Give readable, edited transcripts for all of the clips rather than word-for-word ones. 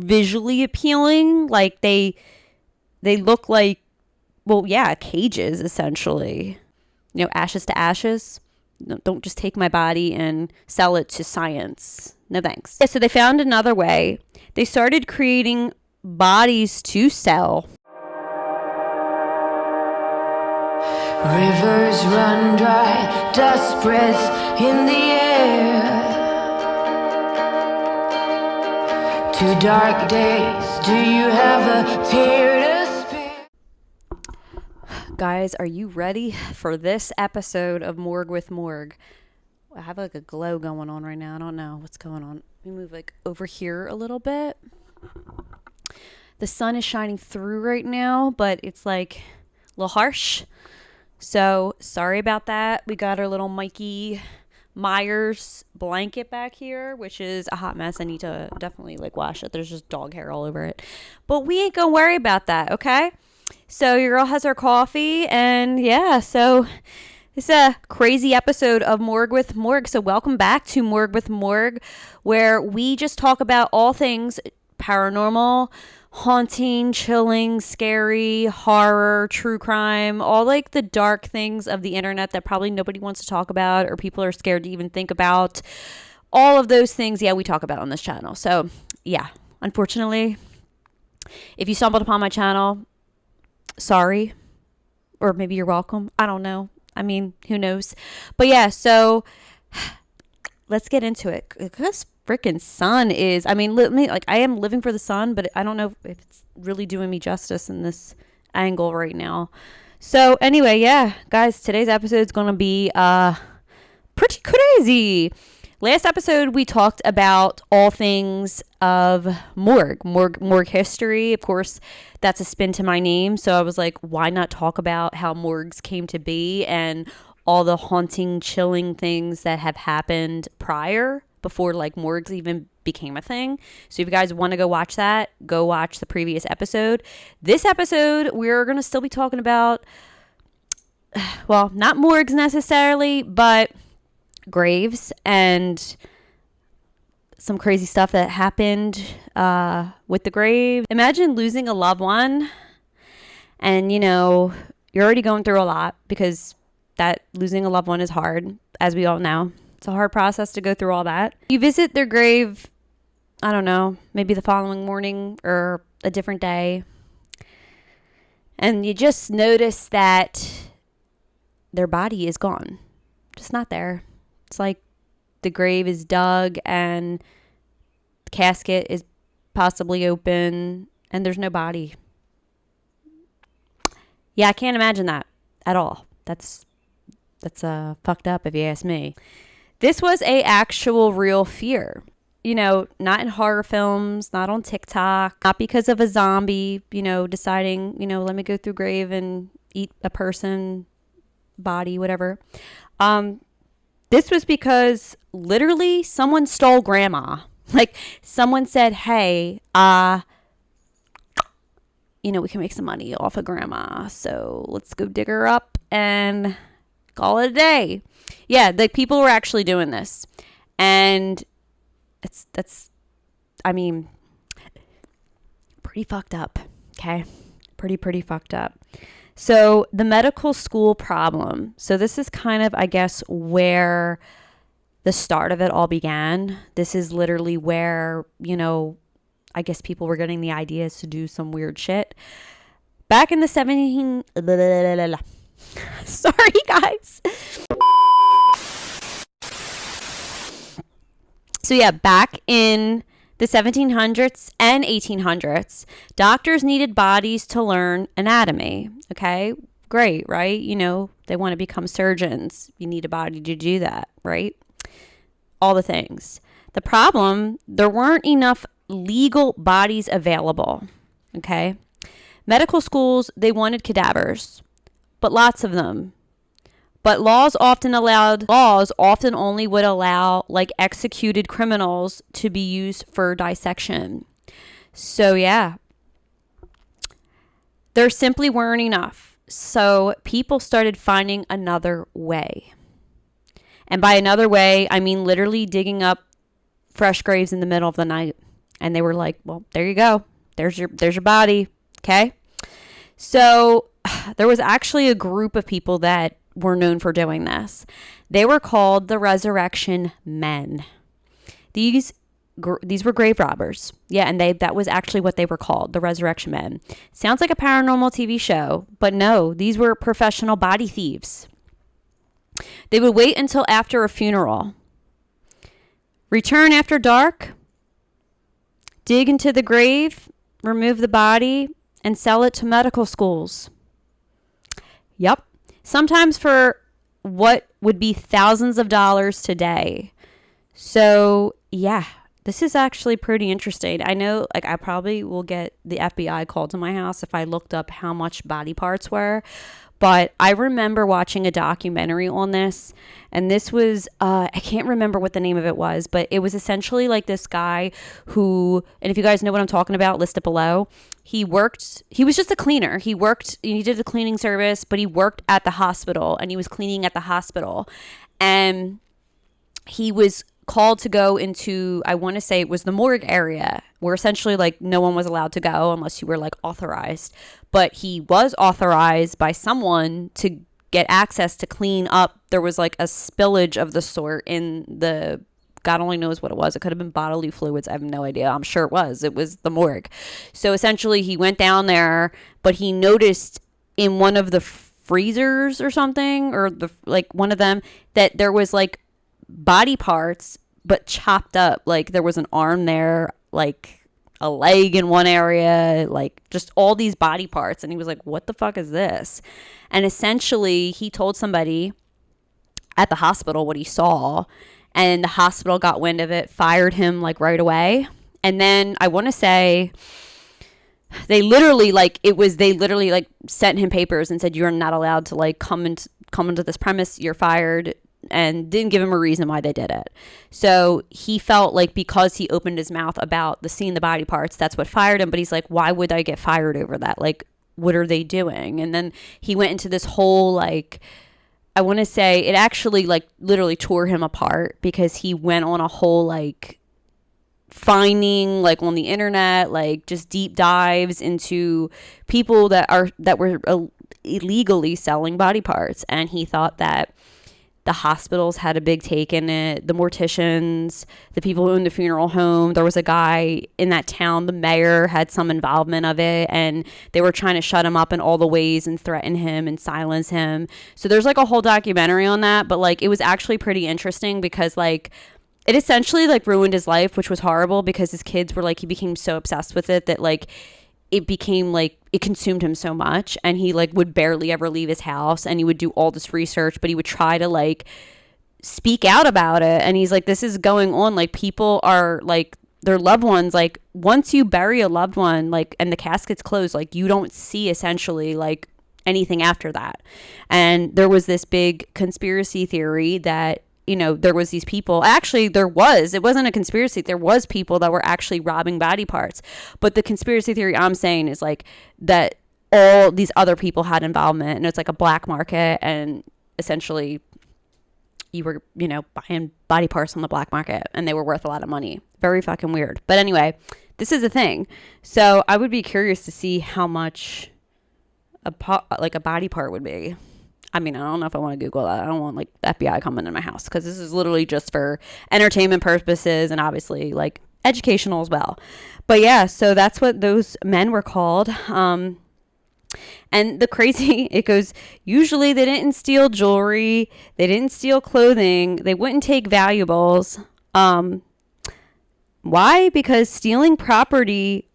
visually appealing. Like they look like, well, yeah, cages essentially. You know, ashes to ashes. No, don't just take my body and sell it to science. No thanks. Yeah, so they found another way. They started creating bodies to sell. Rivers run dry, dust breaths in the air. 2 dark days, do you have a tear to spare? Guys, are you ready for this episode of Morgue with Morg? I have like a glow going on right now. I don't know what's going on. Let me move like over here a little bit. The sun is shining through right now, but it's like a little harsh. So sorry about that. We got our little Mikey Myers blanket back here, which is a hot mess. I need to definitely like wash it. There's just dog hair all over it. But we ain't gonna worry about that, okay? So your girl has her coffee, and yeah, so it's a crazy episode of Morgue with Morg. So welcome back to Morgue with Morg, where we just talk about all things paranormal, haunting, chilling, scary, horror, true crime, all like the dark things of the internet that probably nobody wants to talk about or people are scared to even think about. All of those things, yeah, we talk about on this channel. So yeah, unfortunately, if you stumbled upon my channel, sorry, or maybe you're welcome. I don't know. I mean, who knows? But yeah, so let's get into it. This freaking sun is, I mean, I am living for the sun, but I don't know if it's really doing me justice in this angle right now. So anyway, yeah, guys, today's episode is going to be pretty crazy. Last episode, we talked about all things of morgue history. Of course, that's a spin to my name. So I was like, why not talk about how morgues came to be and all the haunting, chilling things that have happened prior, before like morgues even became a thing. So if you guys want to go watch that, go watch the previous episode. This episode, we're going to still be talking about, well, not morgues necessarily, but graves and some crazy stuff that happened with the grave. Imagine losing a loved one and, you know, you're already going through a lot because that losing a loved one is hard, as we all know. It's a hard process to go through all that. You visit their grave, I don't know, maybe the following morning or a different day. And you just notice that their body is gone. Just not there. It's like the grave is dug and the casket is possibly open and there's no body. Yeah, I can't imagine that at all. That's fucked up if you ask me. This was a actual real fear. You know, not in horror films, not on TikTok, not because of a zombie, you know, deciding, you know, let me go through grave and eat a person, body, whatever. This was because literally someone stole grandma. Like someone said, hey, you know, we can make some money off of grandma. So let's go dig her up and call it a day. Yeah, like people were actually doing this. And that's I mean, pretty fucked up. Okay. Pretty fucked up. So the medical school problem. So this is kind of, I guess, where the start of it all began. This is literally where, you know, I guess people were getting the ideas to do some weird shit. Back in the 17... Sorry, guys. So yeah, back in the 1700s and 1800s, doctors needed bodies to learn anatomy. Okay, great, right? You know, they want to become surgeons. You need a body to do that, right? All the things. The problem, there weren't enough legal bodies available. Okay, medical schools, they wanted cadavers, but lots of them. But laws often only would allow like executed criminals to be used for dissection. So yeah, there simply weren't enough. So people started finding another way. And by another way, I mean literally digging up fresh graves in the middle of the night. And they were like, well, there you go. There's your body. Okay. So there was actually a group of people that were known for doing this. They were called the Resurrection Men. These were grave robbers. Yeah, and that was actually what they were called, the Resurrection Men. Sounds like a paranormal TV show, but no, these were professional body thieves. They would wait until after a funeral, return after dark, dig into the grave, remove the body, and sell it to medical schools. Yep. Sometimes for what would be thousands of dollars today. So, yeah, this is actually pretty interesting. I know, like, I probably will get the FBI called to my house if I looked up how much body parts were. But I remember watching a documentary on this, and this was, I can't remember what the name of it was, but it was essentially like this guy who, and if you guys know what I'm talking about, list it below. He was just a cleaner. He did a cleaning service, but he worked at the hospital, and he was cleaning at the hospital. And he was called to go into, I want to say it was the morgue area, where essentially like no one was allowed to go unless you were like authorized. But he was authorized by someone to get access to clean up. There was like a spillage of the sort in the, God only knows what it was. It could have been bodily fluids. I have no idea. I'm sure it was. It was the morgue. So essentially he went down there, but he noticed in one of the freezers or something, or the like one of them, that there was like body parts but chopped up. Like there was an arm there, like a leg in one area, like just all these body parts. And he was like, what the fuck is this? And essentially he told somebody at the hospital what he saw, and the hospital got wind of it, fired him like right away. And then I want to say they literally sent him papers and said, you're not allowed to like come into this premise, you're fired, and didn't give him a reason why they did it. So he felt like because he opened his mouth about seeing the body parts, that's what fired him. But he's like, why would I get fired over that? Like, what are they doing? And then he went into this whole, like, I want to say it actually like literally tore him apart, because he went on a whole like finding like on the internet, like just deep dives into people that were illegally selling body parts. And he thought that the hospitals had a big take in it, the morticians, the people who owned the funeral home. There was a guy in that town, the mayor had some involvement of it, and they were trying to shut him up in all the ways and threaten him and silence him. So there's like a whole documentary on that, but like it was actually pretty interesting, because like it essentially like ruined his life, which was horrible, because his kids were like, he became so obsessed with it that like it became like it consumed him so much, and he like would barely ever leave his house, and he would do all this research, but he would try to like speak out about it. And he's like, this is going on, like people are like, their loved ones, like once you bury a loved one, like, and the casket's closed, like you don't see essentially like anything after that. And there was this big conspiracy theory that, you know, there was these people, actually it wasn't a conspiracy. There was people that were actually robbing body parts. But the conspiracy theory I'm saying is like that all these other people had involvement, and it's like a black market, and essentially you were, you know, buying body parts on the black market, and they were worth a lot of money. Very fucking weird. But anyway, this is a thing. So I would be curious to see how much a body part would be. I mean, I don't know if I want to Google that. I don't want like FBI coming in my house, because this is literally just for entertainment purposes and obviously like educational as well. But yeah, so that's what those men were called. And the crazy, it goes, usually they didn't steal jewelry, they didn't steal clothing, they wouldn't take valuables. Why? Because stealing property,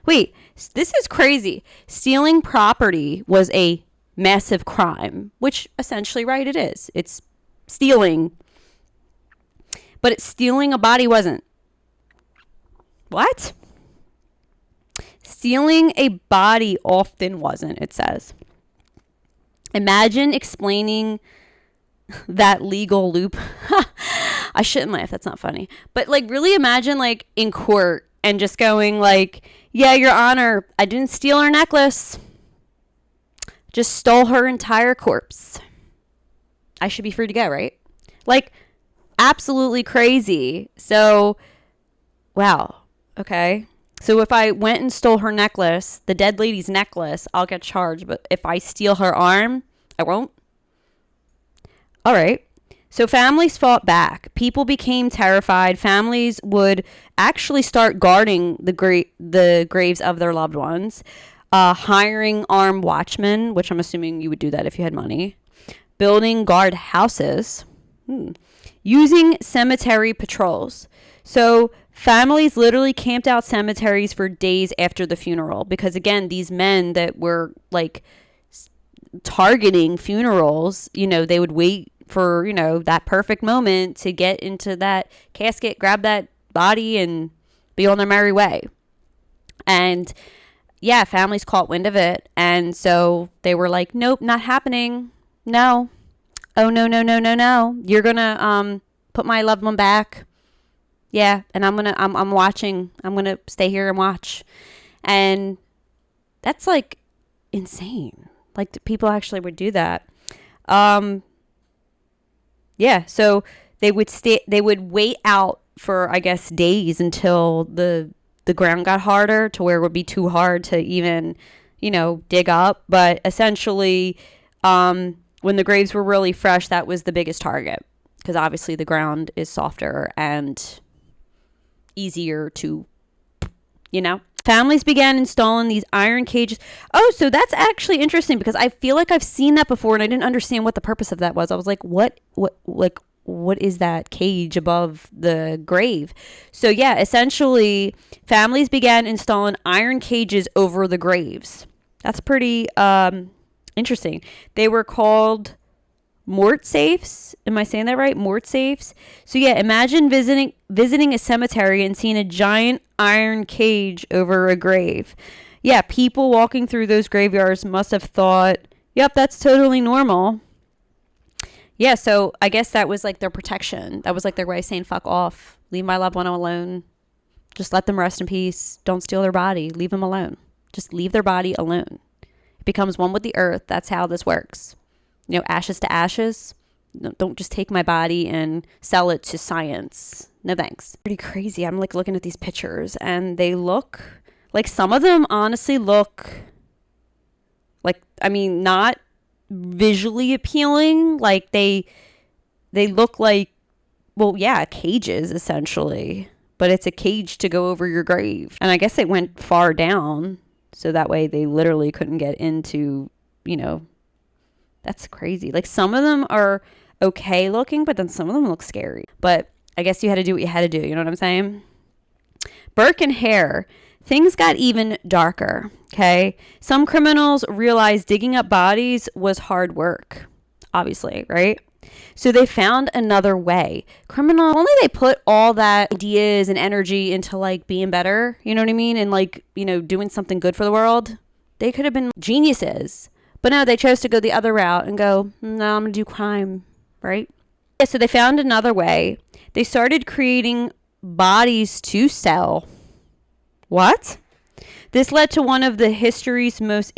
wait, this is crazy. Stealing property was a massive crime, which essentially, right, it is. It's stealing. But it's stealing a body wasn't. What? Stealing a body often wasn't, it says. Imagine explaining that legal loop. I shouldn't laugh. That's not funny. But like really imagine like in court and just going like, yeah, Your Honor, I didn't steal her necklace. Just stole her entire corpse. I should be free to go, right? Like absolutely crazy. So, wow. Okay. So if I went and stole her necklace, the dead lady's necklace, I'll get charged. But if I steal her arm, I won't. All right. So families fought back. People became terrified. Families would actually start guarding the graves of their loved ones, hiring armed watchmen, which I'm assuming you would do that if you had money, building guard houses, using cemetery patrols. So families literally camped out cemeteries for days after the funeral because, again, these men that were like targeting funerals, they would wait for, that perfect moment to get into that casket, grab that body, and be on their merry way. And yeah, families caught wind of it. And so they were like, nope, not happening. No. Oh, no, no, no, no, no. You're going to put my loved one back. Yeah. And I'm watching. I'm going to stay here and watch. And that's like insane. Like people actually would do that. Yeah, so they would wait out for, I guess, days until the ground got harder to where it would be too hard to even, dig up. But essentially, when the graves were really fresh, that was the biggest target because obviously the ground is softer and easier to, Families began installing these iron cages. Oh, so that's actually interesting because I feel like I've seen that before and I didn't understand what the purpose of that was. I was like, what is that cage above the grave? So yeah, essentially families began installing iron cages over the graves. That's pretty interesting. They were called mort safes. Am I saying that right? Mort safes. So yeah, imagine visiting a cemetery and seeing a giant iron cage over a grave. Yeah, people walking through those graveyards must have thought, yep, that's totally normal. Yeah, so I guess that was like their protection. That was like their way of saying, fuck off. Leave my loved one alone. Just let them rest in peace. Don't steal their body. Leave them alone. Just leave their body alone. It becomes one with the earth. That's how this works. Ashes to ashes. Don't just take my body and sell it to science. No thanks. Pretty crazy. I'm like looking at these pictures and they look like, some of them honestly look like, not visually appealing. Like they look like, well, yeah, cages essentially, but it's a cage to go over your grave. And I guess it went far down so that way they literally couldn't get into, that's crazy. Like some of them are okay looking, but then some of them look scary. But I guess you had to do what you had to do. You know what I'm saying? Burke and Hare. Things got even darker. Okay. Some criminals realized digging up bodies was hard work. Obviously, right? So they found another way. Only they put all that ideas and energy into like being better. You know what I mean? And like, doing something good for the world. They could have been geniuses. But no, they chose to go the other route and go, no, I'm going to do crime, right? Yeah, so they found another way. They started creating bodies to sell. What? This led to one of the history's most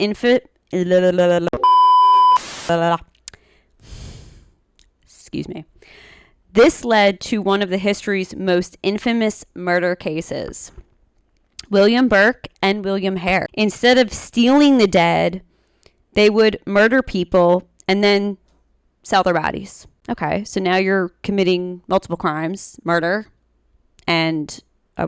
Excuse me. This led to one of the history's most infamous murder cases. William Burke and William Hare. Instead of stealing the dead, they would murder people and then sell their bodies. Okay, so now you're committing multiple crimes, murder, and I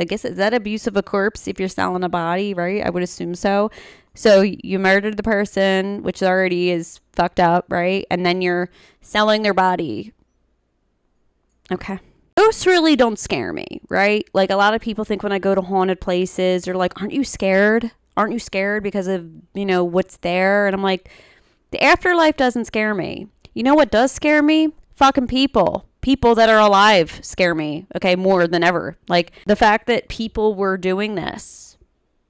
guess, is that abuse of a corpse if you're selling a body, right? I would assume so. So you murdered the person, which already is fucked up, right? And then you're selling their body. Okay. Ghosts really don't scare me, right? Like a lot of people think when I go to haunted places, they're like, aren't you scared? Aren't you scared because of, what's there? And I'm like, the afterlife doesn't scare me. You know what does scare me? Fucking people. People that are alive scare me, okay, more than ever. Like the fact that people were doing this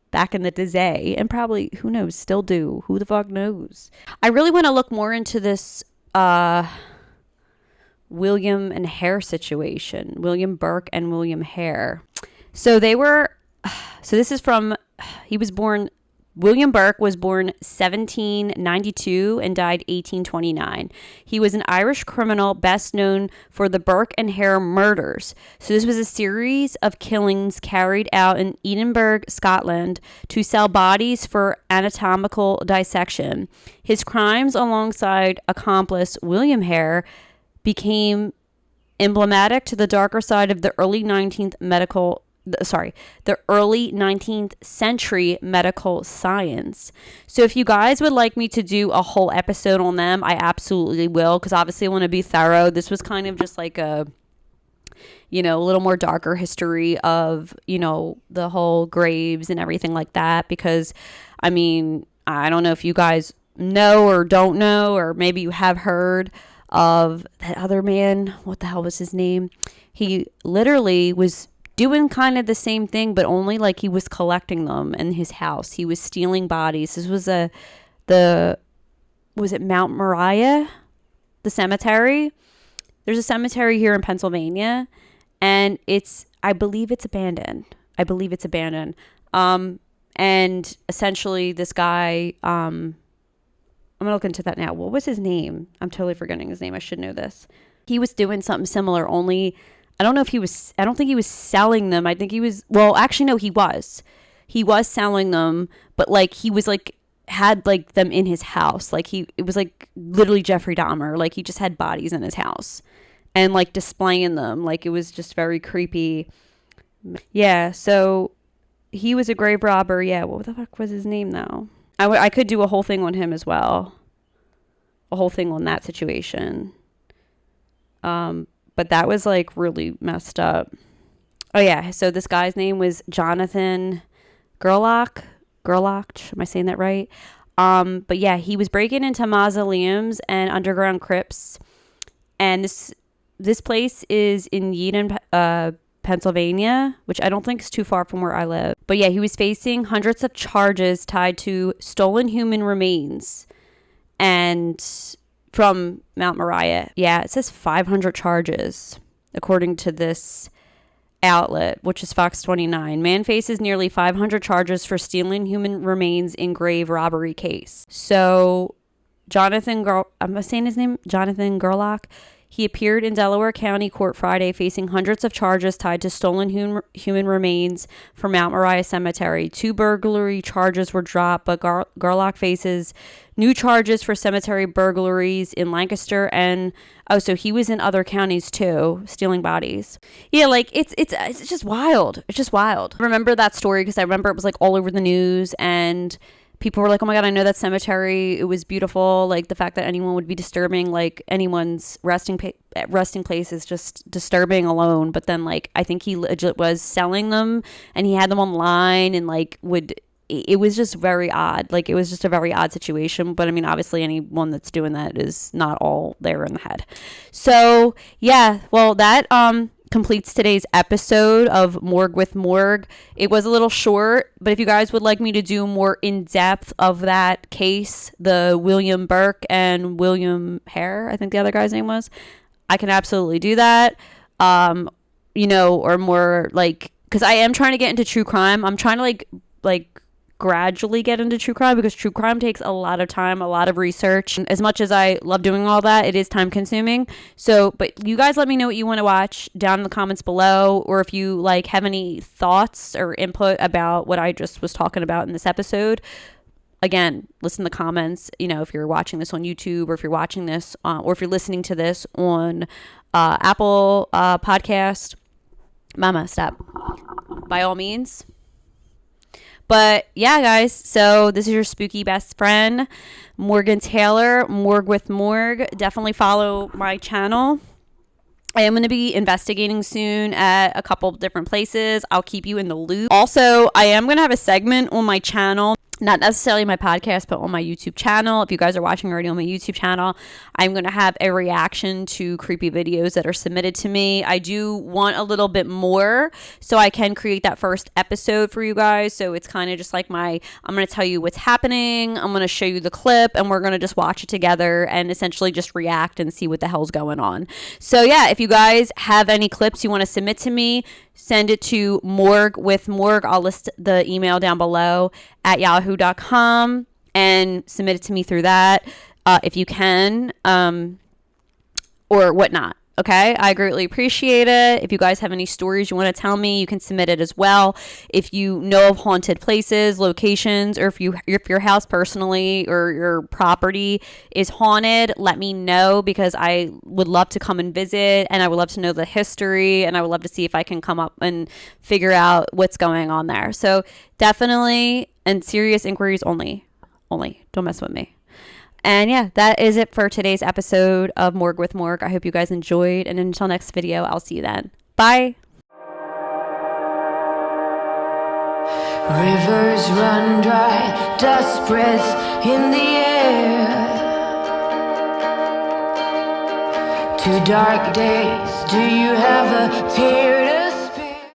back in the day and probably, who knows, still do. Who the fuck knows? I really want to look more into this William and Hare situation. William Burke and William Hare. So this is from, he was born William Burke was born 1792 and died 1829. He was an Irish criminal best known for the Burke and Hare murders. So this was a series of killings carried out in Edinburgh, Scotland, to sell bodies for anatomical dissection. His crimes alongside accomplice William Hare became emblematic to the darker side of the early 19th century medical science. So if you guys would like me to do a whole episode on them, I absolutely will, because obviously I want to be thorough. This was kind of just like a little more darker history of, the whole graves and everything like that, because I don't know if you guys know or don't know, or maybe you have heard of that other man. What the hell was his name? He literally was doing kind of the same thing, but only like he was collecting them in his house. He was stealing bodies. This was was it Mount Moriah, the cemetery? There's a cemetery here in Pennsylvania, and I believe it's abandoned. And essentially this guy, I'm gonna look into that now. What was his name? I'm totally forgetting his name. I should know this. He was doing something similar, only I don't think he was selling them. I think he was, he was. He was selling them, but like he was like, had like them in his house. Like it was like literally Jeffrey Dahmer. Like he just had bodies in his house and like displaying them. Like it was just very creepy. Yeah. So he was a grave robber. Yeah. What the fuck was his name though? I could do a whole thing on him as well. A whole thing on that situation. But that was like really messed up. Oh yeah, so this guy's name was Jonathan Gerlach. Am I saying that right? But yeah, he was breaking into mausoleums and underground crypts. And this place is in Eden, Pennsylvania, which I don't think is too far from where I live. But yeah, he was facing hundreds of charges tied to stolen human remains and from Mount Moriah. Yeah, it says 500 charges, according to this outlet, which is Fox 29. Man faces nearly 500 charges for stealing human remains in grave robbery case. So Jonathan Gerlach. He appeared in Delaware County Court Friday facing hundreds of charges tied to stolen human remains from Mount Moriah Cemetery. 2 burglary charges were dropped, but Gerlach faces new charges for cemetery burglaries in Lancaster so he was in other counties too, stealing bodies. Yeah, like it's just wild. It's just wild. I remember that story because I remember it was like all over the news and people were like, oh my God, I know that cemetery. It was beautiful. Like the fact that anyone would be disturbing like anyone's resting place is just disturbing alone. But then like, I think he legit was selling them and he had them online and like it was just very odd. Like it was just a very odd situation. But I mean, obviously anyone that's doing that is not all there in the head. So yeah, well that, completes today's episode of Morgue with Morg. It was a little short, but if you guys would like me to do more in-depth of that case, the William Burke and William Hare, I think the other guy's name was, I can absolutely do that. Or more like, because I am trying to get into true crime. I'm trying to like gradually get into true crime because true crime takes a lot of time, a lot of research. As much as I love doing all that, it is time consuming. So, but you guys let me know what you want to watch down in the comments below, or if you like have any thoughts or input about what I just was talking about in this episode. Again, listen to the comments, if you're watching this on YouTube or if you're watching this, or if you're listening to this on Apple podcast. Mama, stop. By all means. But yeah, guys, so this is your spooky best friend, Morgan Taylor, Morgue with Morg. Definitely follow my channel. I am going to be investigating soon at a couple different places. I'll keep you in the loop. Also, I am going to have a segment on my channel, not necessarily my podcast, but on my YouTube channel. If you guys are watching already on my YouTube channel, I'm going to have a reaction to creepy videos that are submitted to me. I do want a little bit more so I can create that first episode for you guys. So it's kind of just like I'm going to tell you what's happening. I'm going to show you the clip and we're going to just watch it together and essentially just react and see what the hell's going on. So yeah, if you guys have any clips you want to submit to me, send it to Morgue With Morg. I'll list the email down below at yahoo.com and submit it to me through that if you can, or whatnot. Okay, I greatly appreciate it. If you guys have any stories you want to tell me, you can submit it as well. If you know of haunted places, locations, or if your house personally or your property is haunted, let me know, because I would love to come and visit, and I would love to know the history, and I would love to see if I can come up and figure out what's going on there. So definitely, and serious inquiries only. Don't mess with me. And yeah, that is it for today's episode of Morgue with Morg. I hope you guys enjoyed. And until next video, I'll see you then. Bye. Rivers run dry, dust breaths in the air. 2 dark days, do you have a tear to